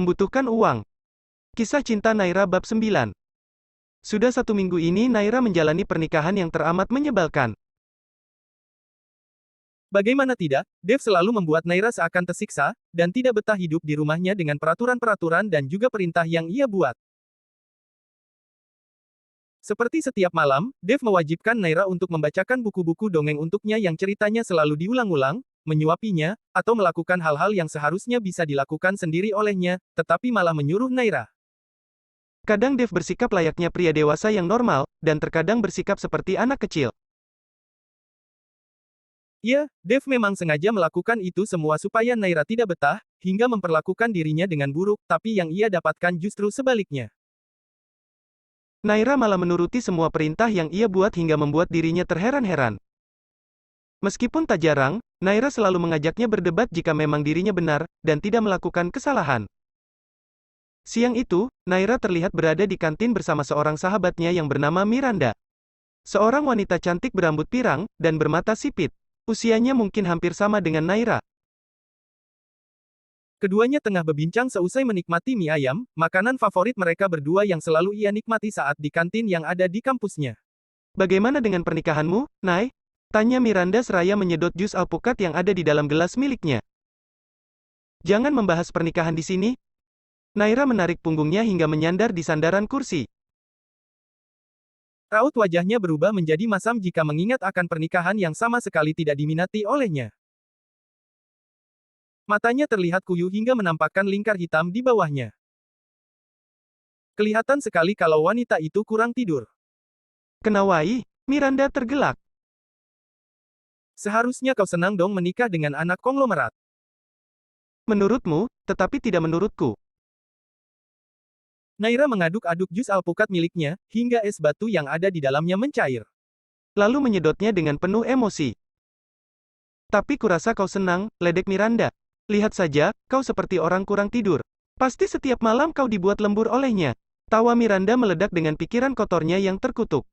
Membutuhkan uang. Kisah cinta Naira bab 9. Sudah 1 minggu ini Naira menjalani pernikahan yang teramat menyebalkan. Bagaimana tidak, Dev selalu membuat Naira seakan tersiksa, dan tidak betah hidup di rumahnya dengan peraturan-peraturan dan juga perintah yang ia buat. Seperti setiap malam, Dev mewajibkan Naira untuk membacakan buku-buku dongeng untuknya yang ceritanya selalu diulang-ulang, menyuapinya, atau melakukan hal-hal yang seharusnya bisa dilakukan sendiri olehnya, tetapi malah menyuruh Naira. Kadang Dev bersikap layaknya pria dewasa yang normal, dan terkadang bersikap seperti anak kecil. Ya, Dev memang sengaja melakukan itu semua supaya Naira tidak betah, hingga memperlakukan dirinya dengan buruk, tapi yang ia dapatkan justru sebaliknya. Naira malah menuruti semua perintah yang ia buat hingga membuat dirinya terheran-heran. Meskipun tak jarang, Naira selalu mengajaknya berdebat jika memang dirinya benar, dan tidak melakukan kesalahan. Siang itu, Naira terlihat berada di kantin bersama seorang sahabatnya yang bernama Miranda. Seorang wanita cantik berambut pirang, dan bermata sipit. Usianya mungkin hampir sama dengan Naira. Keduanya tengah berbincang seusai menikmati mie ayam, makanan favorit mereka berdua yang selalu ia nikmati saat di kantin yang ada di kampusnya. Bagaimana dengan pernikahanmu, Nay? Tanya Miranda seraya menyedot jus alpukat yang ada di dalam gelas miliknya. Jangan membahas pernikahan di sini. Naira menarik punggungnya hingga menyandar di sandaran kursi. Raut wajahnya berubah menjadi masam jika mengingat akan pernikahan yang sama sekali tidak diminati olehnya. Matanya terlihat kuyuh hingga menampakkan lingkar hitam di bawahnya. Kelihatan sekali kalau wanita itu kurang tidur. Kenawai, Miranda tergelak. Seharusnya kau senang dong menikah dengan anak konglomerat. Menurutmu, tetapi tidak menurutku. Naira mengaduk-aduk jus alpukat miliknya, hingga es batu yang ada di dalamnya mencair. Lalu menyedotnya dengan penuh emosi. Tapi kurasa kau senang, ledek Miranda. Lihat saja, kau seperti orang kurang tidur. Pasti setiap malam kau dibuat lembur olehnya. Tawa Miranda meledak dengan pikiran kotornya yang terkutuk.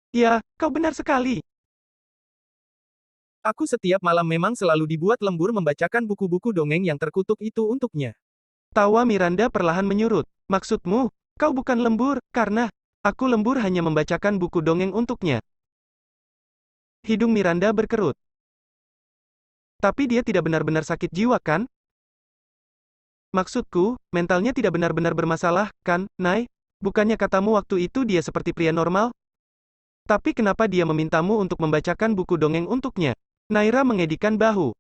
Ya, kau benar sekali. Aku setiap malam memang selalu dibuat lembur membacakan buku-buku dongeng yang terkutuk itu untuknya. Tawa Miranda perlahan menyurut. Maksudmu, kau bukan lembur, karena aku lembur hanya membacakan buku dongeng untuknya. Hidung Miranda berkerut. Tapi dia tidak benar-benar sakit jiwa kan? Maksudku, mentalnya tidak benar-benar bermasalah, kan, Nay? Bukannya katamu waktu itu dia seperti pria normal? Tapi kenapa dia memintamu untuk membacakan buku dongeng untuknya? Naira mengedikan bahu.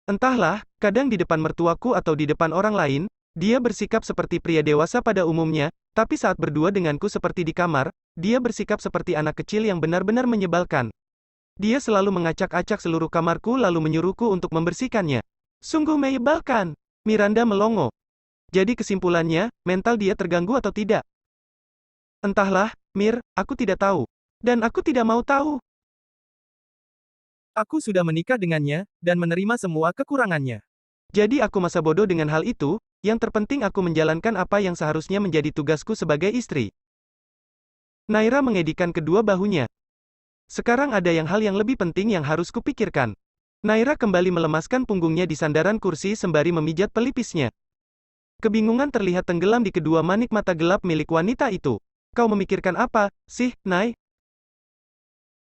Entahlah, kadang di depan mertuaku atau di depan orang lain, dia bersikap seperti pria dewasa pada umumnya, tapi saat berdua denganku seperti di kamar, dia bersikap seperti anak kecil yang benar-benar menyebalkan. Dia selalu mengacak-acak seluruh kamarku lalu menyuruhku untuk membersihkannya. Sungguh menyebalkan. Miranda melongo. Jadi kesimpulannya, mental dia terganggu atau tidak? Entahlah, Mir, aku tidak tahu. Dan aku tidak mau tahu. Aku sudah menikah dengannya, dan menerima semua kekurangannya. Jadi aku masa bodoh dengan hal itu, yang terpenting aku menjalankan apa yang seharusnya menjadi tugasku sebagai istri. Naira mengedikan kedua bahunya. Sekarang ada hal yang lebih penting yang harus kupikirkan. Naira kembali melemaskan punggungnya di sandaran kursi sembari memijat pelipisnya. Kebingungan terlihat tenggelam di kedua manik mata gelap milik wanita itu. Kau memikirkan apa, sih, Nay?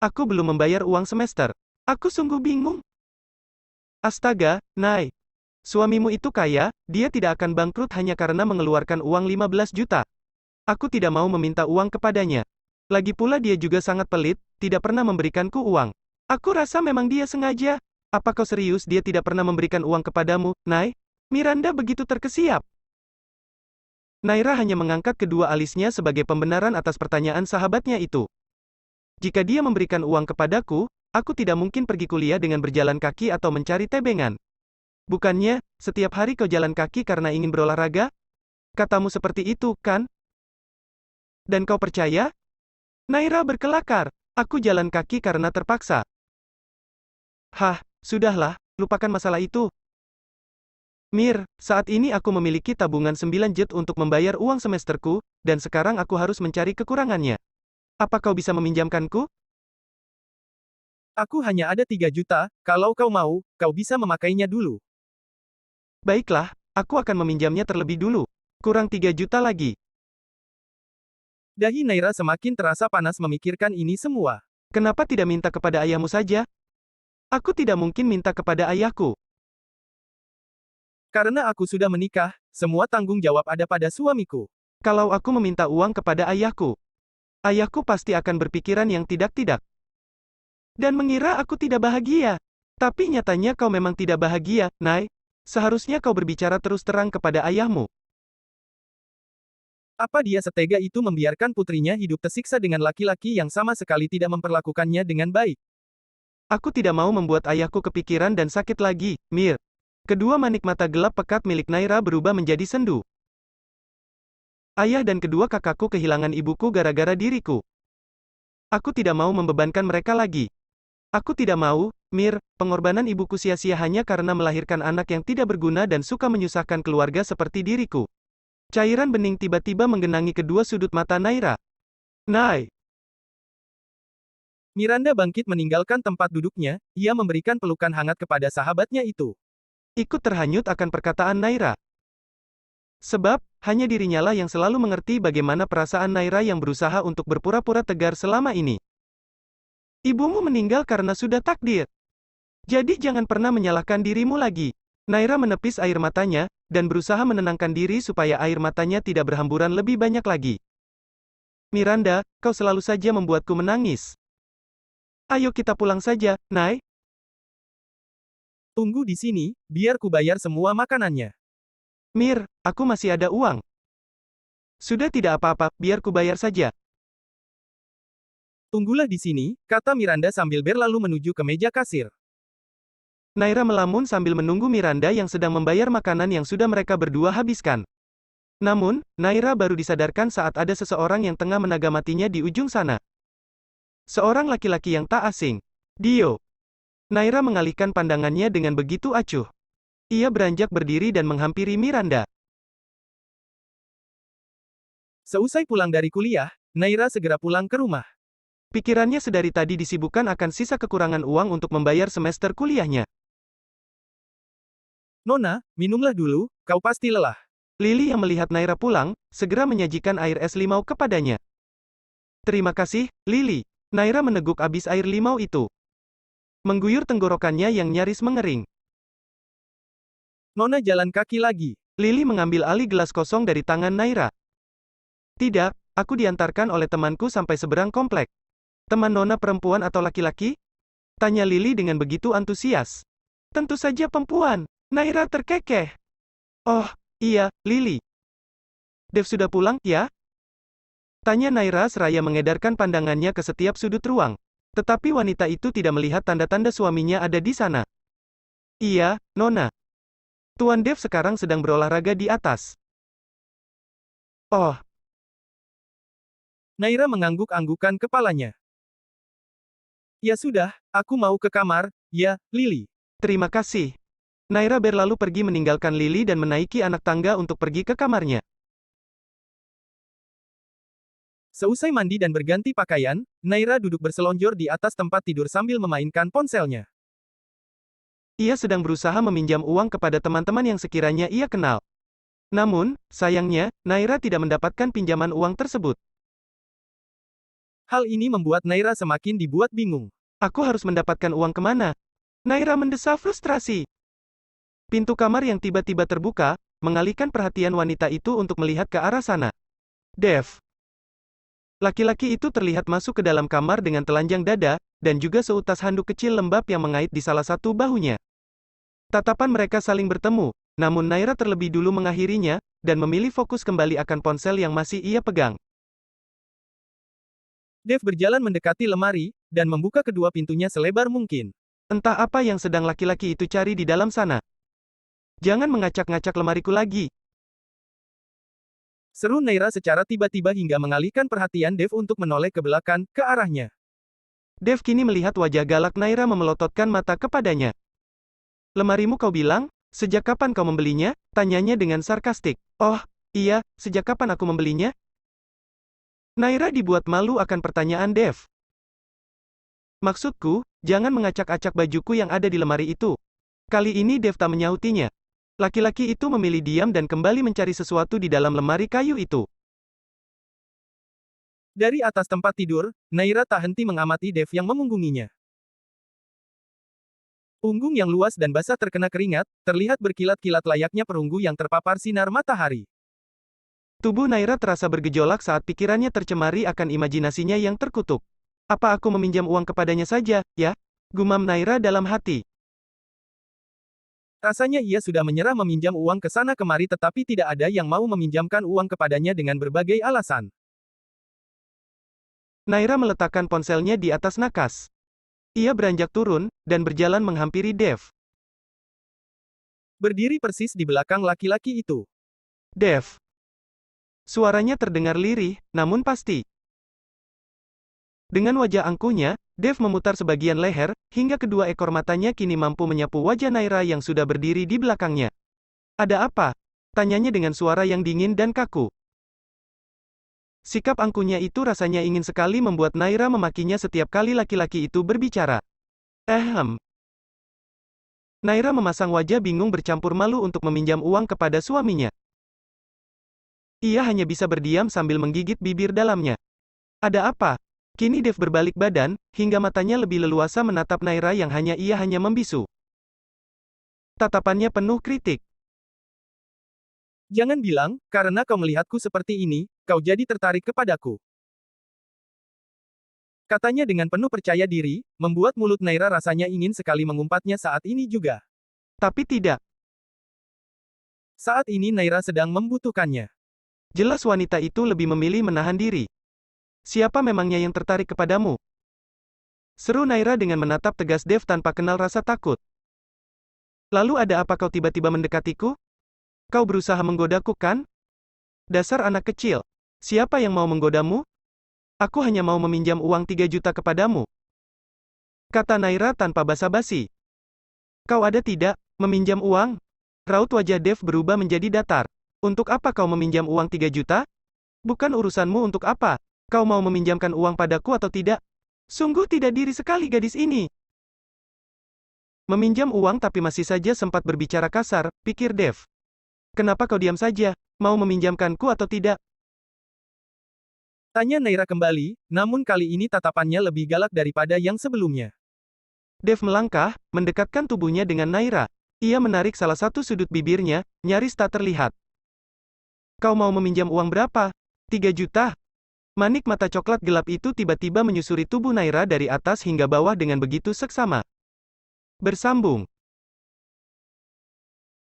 Aku belum membayar uang semester. Aku sungguh bingung. Astaga, Nay. Suamimu itu kaya, dia tidak akan bangkrut hanya karena mengeluarkan uang 15 juta. Aku tidak mau meminta uang kepadanya. Lagi pula dia juga sangat pelit, tidak pernah memberikanku uang. Aku rasa memang dia sengaja. Apa kau serius dia tidak pernah memberikan uang kepadamu, Nay? Miranda begitu terkesiap. Naira hanya mengangkat kedua alisnya sebagai pembenaran atas pertanyaan sahabatnya itu. Jika dia memberikan uang kepadaku, aku tidak mungkin pergi kuliah dengan berjalan kaki atau mencari tebengan. Bukannya, setiap hari kau jalan kaki karena ingin berolahraga? Katamu seperti itu, kan? Dan kau percaya? Naira berkelakar. Aku jalan kaki karena terpaksa. Hah, sudahlah, lupakan masalah itu. Mir, saat ini aku memiliki tabungan 9 jet untuk membayar uang semesterku, dan sekarang aku harus mencari kekurangannya. Apa kau bisa meminjamkanku? Aku hanya ada 3 juta, kalau kau mau, kau bisa memakainya dulu. Baiklah, Aku akan meminjamnya terlebih dulu. Kurang 3 juta lagi. Dahi Naira semakin terasa panas memikirkan ini semua. Kenapa tidak minta kepada ayahmu saja? Aku tidak mungkin minta kepada ayahku. Karena aku sudah menikah, semua tanggung jawab ada pada suamiku. Kalau aku meminta uang kepada ayahku, ayahku pasti akan berpikiran yang tidak-tidak. Dan mengira aku tidak bahagia. Tapi nyatanya kau memang tidak bahagia, Nai. Seharusnya kau berbicara terus terang kepada ayahmu. Apa dia setega itu membiarkan putrinya hidup tersiksa dengan laki-laki yang sama sekali tidak memperlakukannya dengan baik? Aku tidak mau membuat ayahku kepikiran dan sakit lagi, Mir. Kedua manik mata gelap pekat milik Naira berubah menjadi sendu. Ayah dan kedua kakakku kehilangan ibuku gara-gara diriku. Aku tidak mau membebankan mereka lagi. Aku tidak mau, Mir, pengorbanan ibuku sia-sia hanya karena melahirkan anak yang tidak berguna dan suka menyusahkan keluarga seperti diriku. Cairan bening tiba-tiba menggenangi kedua sudut mata Naira. Nai! Miranda bangkit meninggalkan tempat duduknya, ia memberikan pelukan hangat kepada sahabatnya itu. Ikut terhanyut akan perkataan Naira. Sebab, hanya dirinya lah yang selalu mengerti bagaimana perasaan Naira yang berusaha untuk berpura-pura tegar selama ini. Ibumu meninggal karena sudah takdir. Jadi jangan pernah menyalahkan dirimu lagi. Naira menepis air matanya, dan berusaha menenangkan diri supaya air matanya tidak berhamburan lebih banyak lagi. Miranda, kau selalu saja membuatku menangis. Ayo kita pulang saja, Nai. Tunggu di sini, biar ku bayar semua makanannya. Mir, aku masih ada uang. Sudah tidak apa-apa, biar ku bayar saja. Tunggulah di sini, kata Miranda sambil berlalu menuju ke meja kasir. Naira melamun sambil menunggu Miranda yang sedang membayar makanan yang sudah mereka berdua habiskan. Namun, Naira baru disadarkan saat ada seseorang yang tengah menagamatinya di ujung sana. Seorang laki-laki yang tak asing. Dio. Naira mengalihkan pandangannya dengan begitu acuh. Ia beranjak berdiri dan menghampiri Miranda. Seusai pulang dari kuliah, Naira segera pulang ke rumah. Pikirannya sedari tadi disibukkan akan sisa kekurangan uang untuk membayar semester kuliahnya. Nona, minumlah dulu, kau pasti lelah. Lily yang melihat Naira pulang, segera menyajikan air es limau kepadanya. Terima kasih, Lily. Naira meneguk abis air limau itu. Mengguyur tenggorokannya yang nyaris mengering. Nona jalan kaki lagi. Lily mengambil alih gelas kosong dari tangan Naira. Tidak, aku diantarkan oleh temanku sampai seberang komplek. Teman Nona perempuan atau laki-laki? Tanya Lily dengan begitu antusias. Tentu saja perempuan. Naira terkekeh. Oh, iya, Lily. Dev sudah pulang, ya? Tanya Naira seraya mengedarkan pandangannya ke setiap sudut ruang. Tetapi wanita itu tidak melihat tanda-tanda suaminya ada di sana. Iya, Nona. Tuan Dev sekarang sedang berolahraga di atas. Oh, Naira mengangguk-anggukan kepalanya. Ya sudah, aku mau ke kamar, ya, Lily. terima kasih. Naira berlalu pergi meninggalkan Lily dan menaiki anak tangga untuk pergi ke kamarnya. Seusai mandi dan berganti pakaian, Naira duduk berselonjor di atas tempat tidur sambil memainkan ponselnya. Ia sedang berusaha meminjam uang kepada teman-teman yang sekiranya ia kenal. Namun, sayangnya, Naira tidak mendapatkan pinjaman uang tersebut. Hal ini membuat Naira semakin dibuat bingung. Aku harus mendapatkan uang kemana? Naira mendesah frustrasi. Pintu kamar yang tiba-tiba terbuka, mengalihkan perhatian wanita itu untuk melihat ke arah sana. Dev. Laki-laki itu terlihat masuk ke dalam kamar dengan telanjang dada, dan juga seutas handuk kecil lembab yang mengait di salah satu bahunya. Tatapan mereka saling bertemu, namun Naira terlebih dulu mengakhirinya, dan memilih fokus kembali akan ponsel yang masih ia pegang. Dev berjalan mendekati lemari, dan membuka kedua pintunya selebar mungkin. Entah apa yang sedang laki-laki itu cari di dalam sana. Jangan mengacak-ngacak lemariku lagi. Seru Naira secara tiba-tiba hingga mengalihkan perhatian Dev untuk menoleh ke belakang, ke arahnya. Dev kini melihat wajah galak Naira memelototkan mata kepadanya. Lemarimu kau bilang? Sejak kapan kau membelinya? Tanyanya dengan sarkastik. Oh, iya, sejak kapan aku membelinya? Naira dibuat malu akan pertanyaan Dev. Maksudku, jangan mengacak-acak bajuku yang ada di lemari itu. Kali ini Dev tak menyautinya. Laki-laki itu memilih diam dan kembali mencari sesuatu di dalam lemari kayu itu. Dari atas tempat tidur, Naira tak henti mengamati Dev yang memunggunginya. Punggung yang luas dan basah terkena keringat, terlihat berkilat-kilat layaknya perunggu yang terpapar sinar matahari. Tubuh Naira terasa bergejolak saat pikirannya tercemari akan imajinasinya yang terkutuk. Apa aku meminjam uang kepadanya saja, ya? Gumam Naira dalam hati. Rasanya ia sudah menyerah meminjam uang ke sana kemari tetapi tidak ada yang mau meminjamkan uang kepadanya dengan berbagai alasan. Naira meletakkan ponselnya di atas nakas. Ia beranjak turun, dan berjalan menghampiri Dev. Berdiri persis di belakang laki-laki itu. Dev. Suaranya terdengar lirih, namun pasti. Dengan wajah angkuhnya, Dev memutar sebagian leher, hingga kedua ekor matanya kini mampu menyapu wajah Naira yang sudah berdiri di belakangnya. Ada apa? Tanyanya dengan suara yang dingin dan kaku. Sikap angkuhnya itu rasanya ingin sekali membuat Naira memakinya setiap kali laki-laki itu berbicara. Naira memasang wajah bingung bercampur malu untuk meminjam uang kepada suaminya. Ia hanya bisa berdiam sambil menggigit bibir dalamnya. Ada apa? Kini Dev berbalik badan, hingga matanya lebih leluasa menatap Naira yang ia hanya membisu. Tatapannya penuh kritik. Jangan bilang, karena kau melihatku seperti ini, kau jadi tertarik kepadaku. Katanya dengan penuh percaya diri, membuat mulut Naira rasanya ingin sekali mengumpatnya saat ini juga. Tapi tidak. Saat ini Naira sedang membutuhkannya. Jelas wanita itu lebih memilih menahan diri. Siapa memangnya yang tertarik kepadamu? Seru Naira dengan menatap tegas Dev tanpa kenal rasa takut. Lalu ada apa kau tiba-tiba mendekatiku? Kau berusaha menggodaku kan? Dasar anak kecil. Siapa yang mau menggodamu? Aku hanya mau meminjam uang 3 juta kepadamu. Kata Naira tanpa basa-basi. Kau ada tidak, meminjam uang? Raut wajah Dev berubah menjadi datar. Untuk apa kau meminjam uang 3 juta? Bukan urusanmu untuk apa. Kau mau meminjamkan uang padaku atau tidak? Sungguh tidak diri sekali gadis ini. Meminjam uang tapi masih saja sempat berbicara kasar, pikir Dev. Kenapa kau diam saja? Mau meminjamkanku atau tidak? Tanya Naira kembali, namun kali ini tatapannya lebih galak daripada yang sebelumnya. Dev melangkah, mendekatkan tubuhnya dengan Naira. Ia menarik salah satu sudut bibirnya, nyaris tak terlihat. Kau mau meminjam uang berapa? 3 juta? Manik mata coklat gelap itu tiba-tiba menyusuri tubuh Naira dari atas hingga bawah dengan begitu seksama. Bersambung.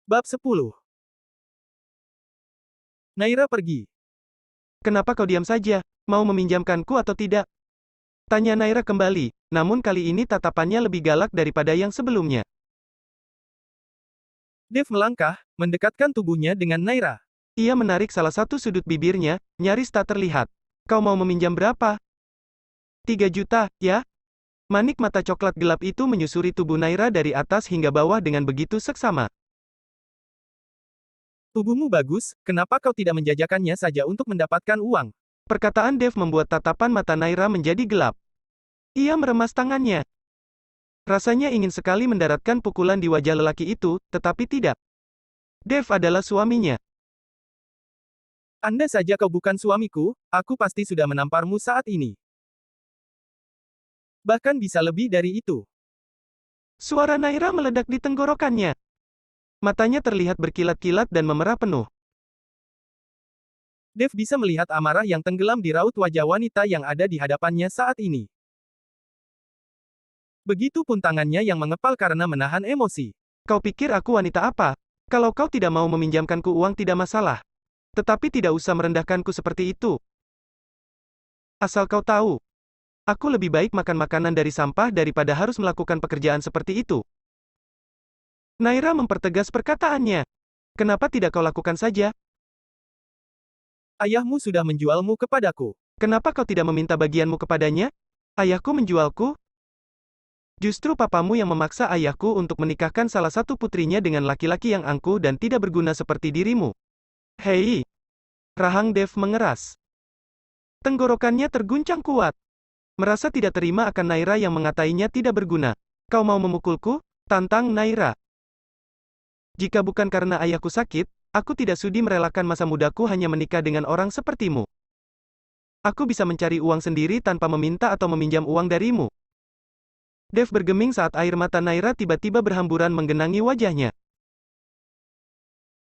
Bab 10. Naira pergi. Kenapa kau diam saja? Mau meminjamkanku atau tidak? Tanya Naira kembali, namun kali ini tatapannya lebih galak daripada yang sebelumnya. Dev melangkah, mendekatkan tubuhnya dengan Naira. Ia menarik salah satu sudut bibirnya, nyaris tak terlihat. Kau mau meminjam berapa? 3 juta, ya? Manik mata coklat gelap itu menyusuri tubuh Naira dari atas hingga bawah dengan begitu seksama. Tubuhmu bagus, kenapa kau tidak menjajakannya saja untuk mendapatkan uang? Perkataan Dev membuat tatapan mata Naira menjadi gelap. Ia meremas tangannya. Rasanya ingin sekali mendaratkan pukulan di wajah lelaki itu, tetapi tidak. Dev adalah suaminya. Anda saja kau bukan suamiku, aku pasti sudah menamparmu saat ini. Bahkan bisa lebih dari itu. Suara Naira meledak di tenggorokannya. Matanya terlihat berkilat-kilat dan memerah penuh. Dev bisa melihat amarah yang tenggelam di raut wajah wanita yang ada di hadapannya saat ini. Begitupun tangannya yang mengepal karena menahan emosi. Kau pikir aku wanita apa? Kalau kau tidak mau meminjamkanku uang tidak masalah. Tetapi tidak usah merendahkanku seperti itu. Asal kau tahu, aku lebih baik makan makanan dari sampah daripada harus melakukan pekerjaan seperti itu. Naira mempertegas perkataannya. Kenapa tidak kau lakukan saja? Ayahmu sudah menjualmu kepadaku. Kenapa kau tidak meminta bagianmu kepadanya? Ayahku menjualku? Justru papamu yang memaksa ayahku untuk menikahkan salah satu putrinya dengan laki-laki yang angkuh dan tidak berguna seperti dirimu. Hei! Rahang Dev mengeras. Tenggorokannya terguncang kuat. Merasa tidak terima akan Naira yang mengatainya tidak berguna. Kau mau memukulku? Tantang Naira. Jika bukan karena ayahku sakit, aku tidak sudi merelakan masa mudaku hanya menikah dengan orang sepertimu. Aku bisa mencari uang sendiri tanpa meminta atau meminjam uang darimu. Dev bergeming saat air mata Naira tiba-tiba berhamburan menggenangi wajahnya.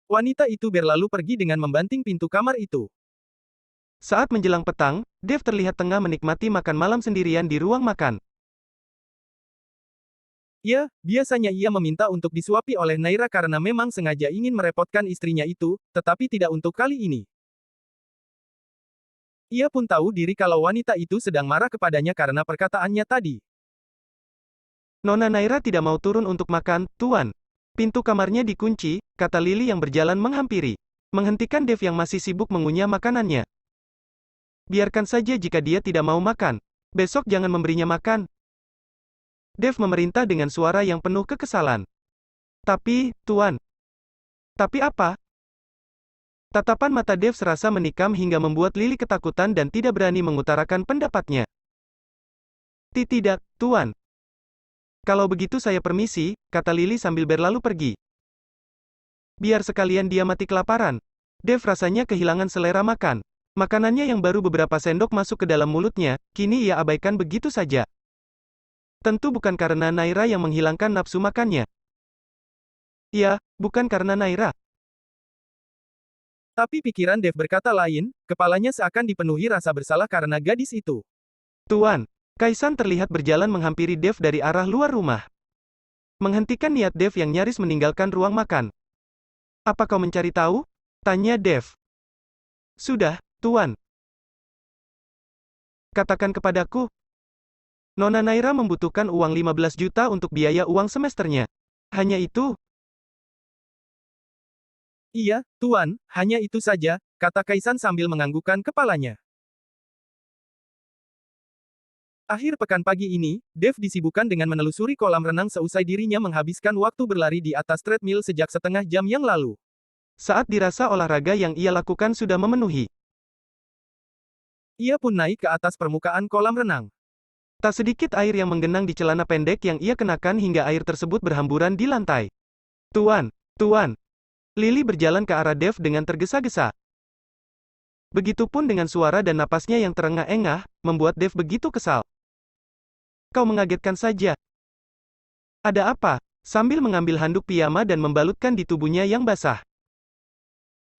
Wanita itu berlalu pergi dengan membanting pintu kamar itu. Saat menjelang petang, Dev terlihat tengah menikmati makan malam sendirian di ruang makan. Ya, biasanya ia meminta untuk disuapi oleh Naira karena memang sengaja ingin merepotkan istrinya itu, tetapi tidak untuk kali ini. Ia pun tahu diri kalau wanita itu sedang marah kepadanya karena perkataannya tadi. Nona Naira tidak mau turun untuk makan, Tuan. Pintu kamarnya dikunci, kata Lily yang berjalan menghampiri. Menghentikan Dev yang masih sibuk mengunyah makanannya. Biarkan saja jika dia tidak mau makan. Besok jangan memberinya makan. Dev memerintah dengan suara yang penuh kekesalan. Tapi, Tuan. Tapi apa? Tatapan mata Dev serasa menikam hingga membuat Lily ketakutan dan tidak berani mengutarakan pendapatnya. Tidak, Tuan. Kalau begitu saya permisi, kata Lily sambil berlalu pergi. Biar sekalian dia mati kelaparan. Dev rasanya kehilangan selera makan. Makanannya yang baru beberapa sendok masuk ke dalam mulutnya, kini ia abaikan begitu saja. Tentu bukan karena Naira yang menghilangkan nafsu makannya. Ya, bukan karena Naira. Tapi pikiran Dev berkata lain, kepalanya seakan dipenuhi rasa bersalah karena gadis itu. Tuan, Kaisan terlihat berjalan menghampiri Dev dari arah luar rumah. Menghentikan niat Dev yang nyaris meninggalkan ruang makan. Apa kau mencari tahu? Tanya Dev. Sudah, Tuan. Katakan kepadaku. Nona Naira membutuhkan uang 15 juta untuk biaya uang semesternya. Hanya itu? Iya, Tuan, hanya itu saja, kata Kaisan sambil menganggukkan kepalanya. Akhir pekan pagi ini, Dev disibukkan dengan menelusuri kolam renang seusai dirinya menghabiskan waktu berlari di atas treadmill sejak setengah jam yang lalu. Saat dirasa olahraga yang ia lakukan sudah memenuhi. Ia pun naik ke atas permukaan kolam renang. Tak sedikit air yang menggenang di celana pendek yang ia kenakan hingga air tersebut berhamburan di lantai. Tuan, Tuan. Lily berjalan ke arah Dev dengan tergesa-gesa. Begitupun dengan suara dan napasnya yang terengah-engah, membuat Dev begitu kesal. Kau mengagetkan saja. Ada apa? Sambil mengambil handuk piyama dan membalutkan di tubuhnya yang basah.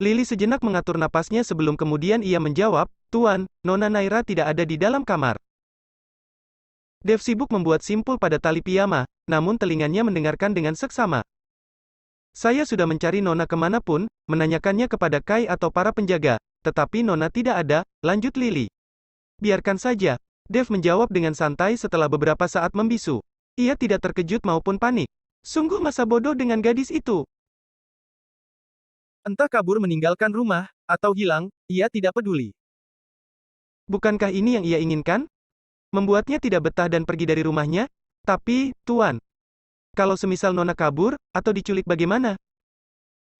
Lily sejenak mengatur napasnya sebelum kemudian ia menjawab, Tuan, Nona Naira tidak ada di dalam kamar. Dev sibuk membuat simpul pada tali piyama, namun telinganya mendengarkan dengan seksama. Saya sudah mencari Nona kemanapun, menanyakannya kepada Kai atau para penjaga, tetapi Nona tidak ada, lanjut Lily. Biarkan saja. Dev menjawab dengan santai setelah beberapa saat membisu. Ia tidak terkejut maupun panik. Sungguh masa bodoh dengan gadis itu. Entah kabur meninggalkan rumah, atau hilang, ia tidak peduli. Bukankah ini yang ia inginkan? Membuatnya tidak betah dan pergi dari rumahnya? Tapi, Tuan. Kalau semisal Nona kabur, atau diculik bagaimana?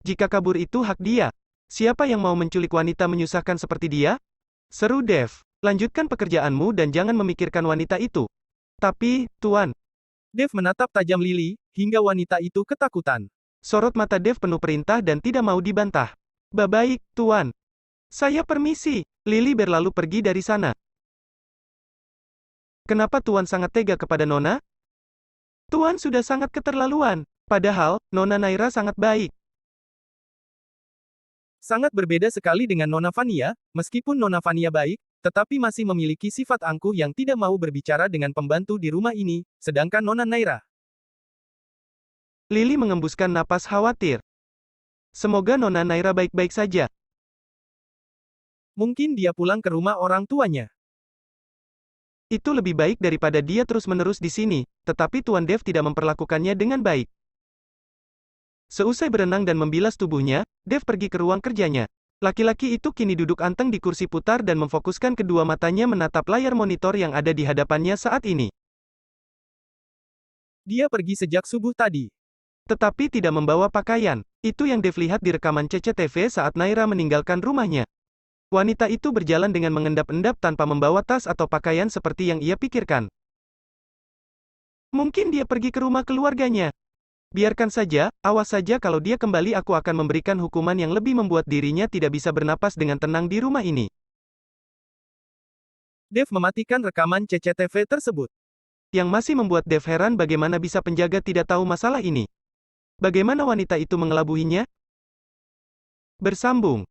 Jika kabur itu hak dia. Siapa yang mau menculik wanita menyusahkan seperti dia? Seru Dev. Lanjutkan pekerjaanmu dan jangan memikirkan wanita itu. Tapi, Tuan. Dev menatap tajam Lily, hingga wanita itu ketakutan. Sorot mata Dev penuh perintah dan tidak mau dibantah. Baik, Tuan. Saya permisi. Lily berlalu pergi dari sana. Kenapa Tuan sangat tega kepada Nona? Tuan sudah sangat keterlaluan. Padahal, Nona Naira sangat baik. Sangat berbeda sekali dengan Nona Vania, meskipun Nona Vania baik, tetapi masih memiliki sifat angkuh yang tidak mau berbicara dengan pembantu di rumah ini, sedangkan Nona Naira. Lily mengembuskan napas khawatir. Semoga Nona Naira baik-baik saja. Mungkin dia pulang ke rumah orang tuanya. Itu lebih baik daripada dia terus-menerus di sini, tetapi Tuan Dev tidak memperlakukannya dengan baik. Seusai berenang dan membilas tubuhnya, Dev pergi ke ruang kerjanya. Laki-laki itu kini duduk anteng di kursi putar dan memfokuskan kedua matanya menatap layar monitor yang ada di hadapannya saat ini. Dia pergi sejak subuh tadi. Tetapi tidak membawa pakaian. Itu yang Dev lihat di rekaman CCTV saat Naira meninggalkan rumahnya. Wanita itu berjalan dengan mengendap-endap tanpa membawa tas atau pakaian seperti yang ia pikirkan. Mungkin dia pergi ke rumah keluarganya. Biarkan saja, awas saja kalau dia kembali aku akan memberikan hukuman yang lebih membuat dirinya tidak bisa bernapas dengan tenang di rumah ini. Dev mematikan rekaman CCTV tersebut. Yang masih membuat Dev heran bagaimana bisa penjaga tidak tahu masalah ini. Bagaimana wanita itu mengelabuhinya? Bersambung.